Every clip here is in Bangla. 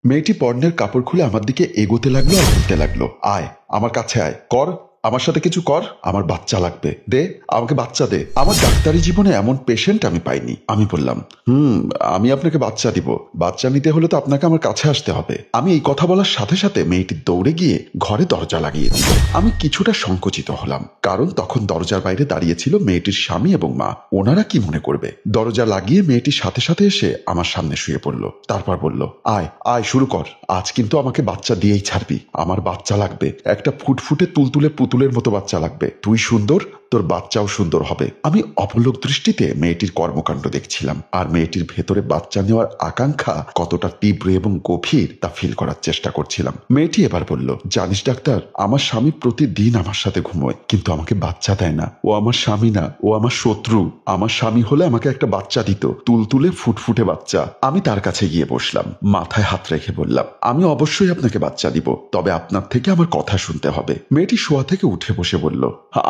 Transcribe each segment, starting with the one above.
মেয়েটি পর্নের কাপড় খুলে আমার দিকে এগোতে লাগলো আর বলতে লাগলো, আয় আমার কাছে আয়, কর আমার সাথে কিছু কর, আমার বাচ্চা লাগবে, দে আমাকে বাচ্চা দে। আমার ডাক্তারি জীবনে এমন পেশেন্ট আমি পাইনি। আমি বললাম, আমি আপনাকে বাচ্চা দিব, বাচ্চা নিতে হলে তো আপনাকে আমার কাছে আসতে হবে। আমি এই কথা বলার সাথে সাথে মেয়েটি দৌড়ে গিয়ে ঘরে দরজা লাগিয়ে দিল। আমি কিছুটা সংকুচিত হলাম, কারণ তখন দরজার বাইরে দাঁড়িয়ে ছিল মেয়েটির স্বামী এবং মা। ওনারা কি মনে করবে? দরজা লাগিয়ে মেয়েটির সাথে সাথে এসে আমার সামনে শুয়ে পড়ল। তারপর বলল, আয় আয় শুরু কর, আজ কিন্তু আমাকে বাচ্চা দিয়েই ছাড়বি, আমার বাচ্চা লাগবে, একটা ফুটফুটে তুলতুলে পুতুলের মতো বাচ্চা লাগবে, তুই সুন্দর, তোর বাচ্চাও সুন্দর হবে। আমি অপলক দৃষ্টিতে মেয়েটির কর্মকাণ্ড দেখছিলাম, আর মেয়েটির ভেতরে বাচ্চা নেওয়ার আকাঙ্ক্ষা কতটা তীব্র এবং গভীর তা ফিল করার চেষ্টা করছিলাম। মেয়েটি এবার বলল, জানিস ডাক্তার, আমার স্বামী প্রতিদিন আমার সাথে ঘুমোয়, কিন্তু আমাকে বাচ্চা দেয় না। ও আমার স্বামী না, ও আমার শত্রু। আমার স্বামী হলে আমাকে একটা বাচ্চা দিত, তুলতুলে ফুটফুটে বাচ্চা। আমি তার কাছে গিয়ে বসলাম, মাথায় হাত রেখে বললাম, আমি অবশ্যই আপনাকে বাচ্চা দিব, তবে আপনার থেকে আমার কথা শুনতে হবে। মেয়েটি শোয়া থেকে উঠে বসে বলল,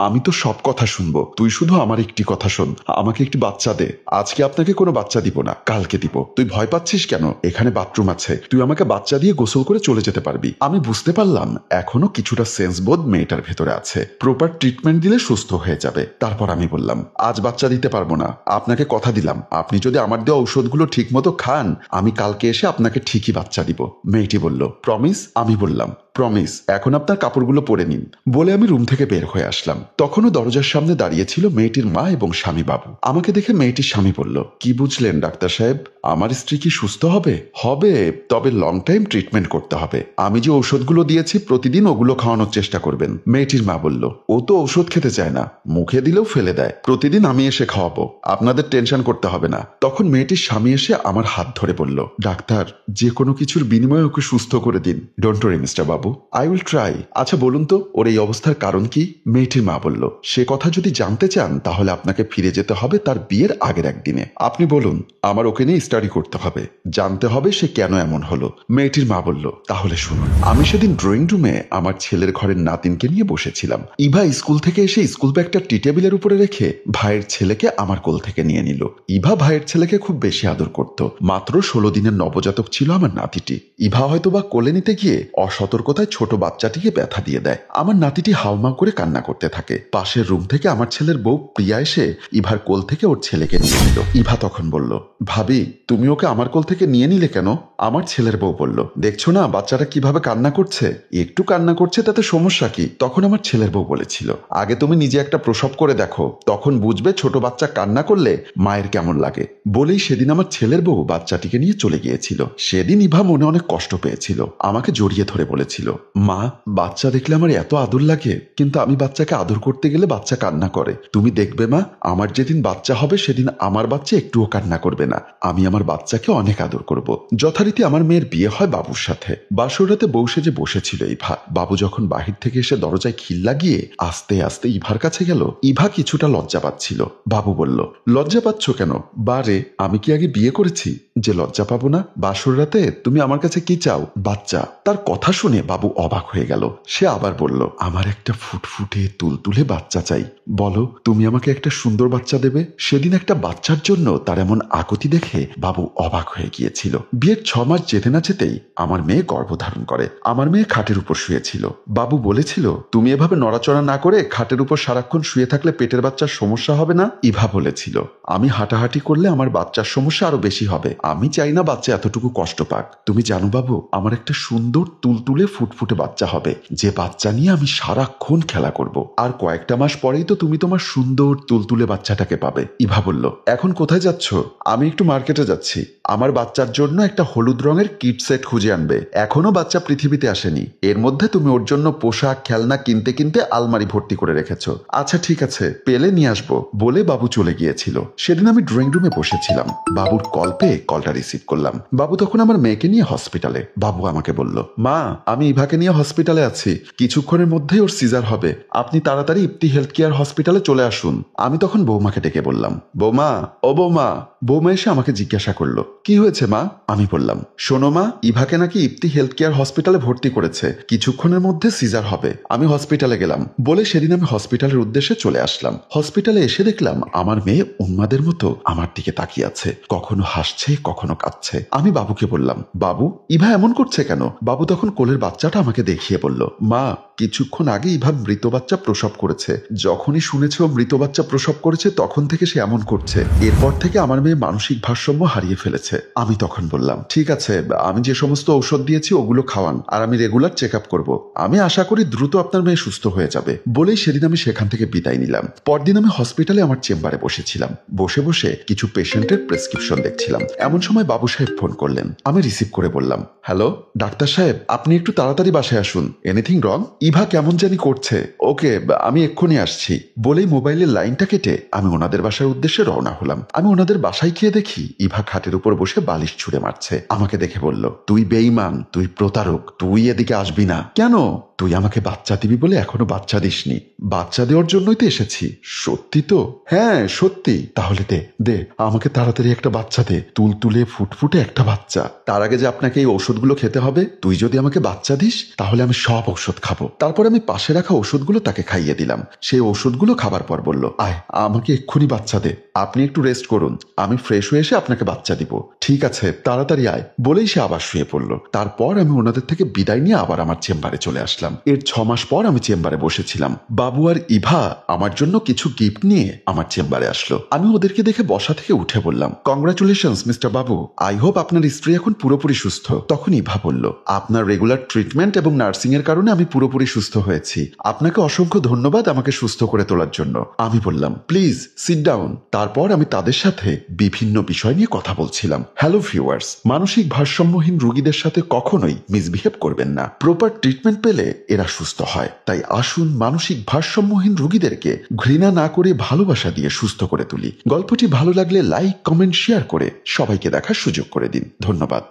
আমি তো সব কথা শুনবো, তুই শুধু আমার একটি কথা শোন, আমাকে একটি বাচ্চা দে। আজকে আপনাকে কোনো বাচ্চা দিব না, কালকে দিব। তুই ভয় পাচ্ছিস কেন? এখানে বাথরুম আছে, তুই আমাকে বাচ্চা দিয়ে গোসল করে চলে যেতে পারবি। আমি বুঝতে পারলাম এখনো কিছুটা সেন্স বোধ মেয়েটার ভেতরে আছে, প্রপার ট্রিটমেন্ট দিলে সুস্থ হয়ে যাবে। তারপর আমি বললাম, আজ বাচ্চা দিতে পারবো না, আপনাকে কথা দিলাম, আপনি যদি আমার দেওয়া ঔষধগুলো ঠিক মতো খান, আমি কালকে এসে আপনাকে ঠিকই বাচ্চা দিব। মেয়েটি বলল, প্রমিস? আমি বললাম, প্রমিস। এখন আপনার কাপড়গুলো পরে নিন। বলে আমি রুম থেকে বের হয়ে আসলাম। তখনও দরজার সামনে দাঁড়িয়ে ছিল মেয়েটির মা এবং স্বামী বাবু। আমাকে দেখে মেয়েটির স্বামী বলল, কি বুঝলেন ডাক্তার সাহেব, আমার স্ত্রী কি সুস্থ হবে? হবে, তবে লং টাইম ট্রিটমেন্ট করতে হবে। আমি যে ঔষধগুলো দিয়েছি প্রতিদিন ওগুলো খাওয়ানোর চেষ্টা করবেন। মেয়েটির মা বলল, ও তো ঔষধ খেতে চায় না, মুখে দিলেও ফেলে দেয়, প্রতিদিন আমি এসে খাওয়াবো, আপনাদের টেনশন করতে হবে না। তখন মেয়েটির স্বামী এসে আমার হাত ধরে বলল, ডাক্তার, যে কোনো কিছুর বিনিময়ে ওকে সুস্থ করে দিন। Don't worry mister Babu, I will try. আচ্ছা বলুন তো, ওর এই অবস্থার কারণ কি? মেয়েটির মা বলল, সে কথা যদি জানতে চান তাহলে আপনাকে ফিরে যেতে হবে তার বিয়ের আগের একদিনে। আপনি বলুন, আমার ওকে নিয়ে স্টাডি করতে হবে, জানতে হবে সে কেন এমন হলো। মেয়েটির মা বলল, তাহলে শুনুন। আমি সেদিন ড্রয়িং রুমে আমার ছেলের ঘরের নাতিনকে নিয়ে বসেছিলাম। ইভা স্কুল থেকে এসে স্কুল ব্যাগটা টি টেবিলের উপরে রেখে ভাইয়ের ছেলেকে আমার কোল থেকে নিয়ে নিল। ইভা ভাইয়ের ছেলেকে খুব বেশি আদর করত। মাত্র 16 দিনের নবজাতক ছিল আমার নাতিটি। ইভা হয়তো বা কোলে নিতে গিয়ে অসতর্কতায় ছোট বাচ্চাটিকে ব্যথা দিয়ে দেয়। আমার নাতিটি হাউমাউ করে কান্না করতে থাকে। পাশের রুম থেকে আমার ছেলের বউ প্রিয়া এসে ইভার কোল থেকে ওর ছেলেকে নিয়ে নিল। ইভা তখন বলল, ভাবি, তুমি ওকে আমার কোল থেকে নিয়ে নিলে কেন? আমার ছেলের বউ বলল, দেখছো না বাচ্চাটা কিভাবে কান্না করছে, একটু কান্না করছে তাতে সমস্যা কি? তখন আমার ছেলের বউ বলেছিল, আগে তুমি নিজে একটা প্রসব করে দেখো, তখন বুঝবে ছোট বাচ্চা কান্না করলে মায়ের কেমন লাগে। বলেই সেদিন আমার ছেলের বউ বাচ্চাটিকে নিয়ে চলে গিয়েছিল। সেদিন ইভা মনে অনেক কষ্ট পেয়েছিল, আমাকে জড়িয়ে ধরে বলেছিল, মা, বাচ্চা দেখলে আমার এত আদর লাগে, কিন্তু আমি বাচ্চাকে আদর করতে গেলে বাচ্চা কান্না করে। তুমি দেখবে মা, আমার যেদিন বাচ্চা হবে সেদিন আমার বাচ্চা একটুও কান্না করবে না, আমি আমার বাচ্চাকে অনেক আদর করব। যথারীতি আমার মেয়ের বিয়ে হয় বাবুর সাথে। বাসরাতে বউ সেজে বসেছিল ইভা। বাবু যখন বাহির থেকে এসে দরজায় খিল লাগিয়ে আস্তে আস্তে ইভার কাছে গেল, ইভা কিছুটা লজ্জা পাচ্ছিল। বাবু বলল, লজ্জা পাচ্ছ কেন? বারে, আমি কি আগে বিয়ে করেছি যে লজ্জা পাবো না? বাসর রাতে তুমি আমার কাছে কি চাও? বাচ্চা। তার কথা শুনে বাবু অবাক হয়ে গেল। সে আবার বলল, আমার একটা ফুটফুটে তুলতুলে বাচ্চা চাই। বলো, তুমি আমাকে একটা সুন্দর বাচ্চা দেবে? সেদিন একটা বাচ্চার জন্য তার এমন আকুতি দেখে বাবু অবাক হয়ে গিয়েছিল। বিয়ের 6 মাস যেতে না যেতেই আমার মেয়ে গর্ভধারণ করে। আমার মেয়ে খাটের উপর শুয়েছিল। বাবু বলেছিল, তুমি এভাবে নড়াচড়া না করে খাটের উপর সারাক্ষণ শুয়ে থাকলে পেটের বাচ্চার সমস্যা হবে না? ইভা বলেছিল, আমি হাঁটাহাঁটি করলে আমার বাচ্চার সমস্যা আরো বেশি হবে, আমি চাই না বাচ্চা এতটুকু কষ্ট পাক। তুমি জানো বাবু, আমার একটা সুন্দর তুলতুলে ফুটফুটে বাচ্চা হবে, যে বাচ্চা নিয়ে আমি সারাক্ষণ খেলা করব। আর কয়েকটা মাস পরেই তো তুমি তোমার সুন্দর তুলতুলে বাচ্চাটাকে পাবে। ইভা বলল, এখন কোথায় যাচ্ছ? আমি একটু মার্কেটে যাচ্ছি, আমার বাচ্চার জন্য একটা হলুদ রঙের কিট সেট খুঁজে আনবে। এখনো বাচ্চা পৃথিবীতে আসেনি, এর মধ্যে তুমি ওর জন্য পোশাক খেলনা কিনতে কিনতে আলমারি ভর্তি করে রেখেছো। আচ্ছা ঠিক আছে, পেলে নিয়ে আসবো। বলে বাবু চলে গিয়েছিল। সেদিন আমি ড্রয়িং রুমে বসেছিলাম, বাবুর কল পেয়ে কলটা রিসিভ করলাম। বাবু তখন আমার মেয়েকে নিয়ে হসপিটালে। বাবু আমাকে বলল, মা, আমি ইভাকে নিয়ে হসপিটালে আছি, কিছুক্ষণের মধ্যেই ওর সিজার হবে, আপনি তাড়াতাড়ি ইপ্তি হেলথ কেয়ার হসপিটালে চলে আসুন। আমি তখন বৌমাকে ডেকে বললাম, বৌমা, ও বৌমা। বৌমা এসে আমাকে জিজ্ঞাসা করলো, কি হয়েছে মা? আমি বললাম, শোনো মা, ইভাকে নাকি ইপ্তি হেলথ কেয়ার হসপিটালে ভর্তি করেছে, কিছুক্ষণের মধ্যে সিজার হবে। আমি হসপিটালে গেলাম। বলে সেদিন আমি হসপিটালের উদ্দেশ্যে চলে আসলাম। হসপিটালে এসে দেখলাম আমার মেয়ে উন্মাদের মতো আমার দিকে তাকিয়ে আছে, কখনো হাসছে কখনো কাঁদছে। আমি বাবুকে বললাম, বাবু ইভা এমন করছে কেন? বাবু তখন কোলের বাচ্চাটা আমাকে দেখিয়ে বলল, মা কিছুক্ষণ আগে ইভা মৃত বাচ্চা প্রসব করেছে। যখনই শুনেছে ও মৃত বাচ্চা প্রসব করেছে তখন থেকে সে এমন করছে। এরপর থেকে আমার মেয়ে মানসিক ভারসাম্য হারিয়ে ফেলেছে। আমি তখন বললাম, ঠিক আছে, আমি যে সমস্ত ঔষধ দিয়েছি ওগুলো খাওয়ান, আর আমি রেগুলার চেক আপ করবো। আমি আশা করি দ্রুত আপনার মেয়ে সুস্থ হয়ে যাবে। বলেই সেদিন আমি সেখান থেকে বিদায় নিলাম। পরদিন আমি হসপিটালে আমার চেম্বারে বসেছিলাম। বসে বসে কিছু পেশেন্টের প্রেসক্রিপশন দেখছিলাম। এমন সময় বাবু সাহেব ফোন করলেন। আমি রিসিভ করে বললাম, হ্যালো ডাক্তার সাহেব, আপনি একটু তাড়াতাড়ি বাসায় আসুন। Anything wrong? ইভা কেমন জানি করছে। ওকে, আমি এক্ষুনি আসছি। বলেই মোবাইলের লাইনটা কেটে আমি ওনাদের বাসার উদ্দেশ্যে রওনা হলাম। আমি ওনাদের বাসায় গিয়ে দেখি ইভা খাটের উপর বসে বালিশ ছুঁড়ে মারছে। আমাকে দেখে বলল, তুই বেঈমান, তুই প্রতারক, তুই এদিকে আসবি না। কেন? তুই আমাকে বাচ্চা দিবি বলে এখনো বাচ্চা দিসনি। বাচ্চা দেওয়ার জন্যই তো এসেছি। সত্যি তো? হ্যাঁ সত্যি। তাহলে দে দে, আমাকে তাড়াতাড়ি একটা বাচ্চা দে, তুলতুলে ফুটফুটে একটা বাচ্চা। তার আগে যে আপনাকে এই ওষুধগুলো খেতে হবে, তুই যদি আমাকে বাচ্চা দিস তাহলে আমি সব ঔষধ খাবো। তারপর আমি পাশে রাখা ওষুধগুলো তাকে খাইয়ে দিলাম। সেই ওষুধগুলো খাবার পর বলল, আয় আমাকে এক্ষুনি বাচ্চা দে। আপনি একটু রেস্ট করুন, আমি ফ্রেশ হয়ে এসে আপনাকে বাচ্চা দিব। ঠিক আছে, তাড়াতাড়ি আয়। বলেই সে আবার শুয়ে পড়ল। তারপর আমি ওনাদের থেকে বিদায় নিয়ে আবার আমার চেম্বারে চলে আসলাম। এর 6 মাস পর আমি চেম্বারে বসেছিলাম। বাবু আর ইভা আমার জন্য কিছু গিফট নিয়ে আমার চেম্বারে আসলো। আমি ওদেরকে দেখে বসা থেকে উঠে বললাম, congratulations mister Babu, I hope আপনার স্ত্রী এখন পুরোপুরি সুস্থ। তখন ইভা বলল, আপনার রেগুলার ট্রিটমেন্ট এবং নার্সিং এর কারণে আমি পুরোপুরি সুস্থ হয়েছি। আপনাকে অসংখ্য ধন্যবাদ আমাকে সুস্থ করে তোলার জন্য। আমি বললাম, প্লিজ সিট ডাউন। তারপর আমি তাদের সাথে বিভিন্ন বিষয় নিয়ে কথা বলছিলাম। হ্যালো ভিউয়ার্স, মানসিক ভারসাম্যহীন রোগীদের সাথে কখনোই মিসবিহেভ করবেন না। প্রপার ট্রিটমেন্ট পেলে এরা সুস্থ হয়। তাই আসুন মানসিক ভারসাম্যহীন রোগীদেরকে ঘৃণা না করে ভালোবাসা দিয়ে সুস্থ করে তুলি। গল্পটি ভালো লাগলে লাইক, কমেন্ট, শেয়ার করে সবাইকে দেখার সুযোগ করে দিন। ধন্যবাদ।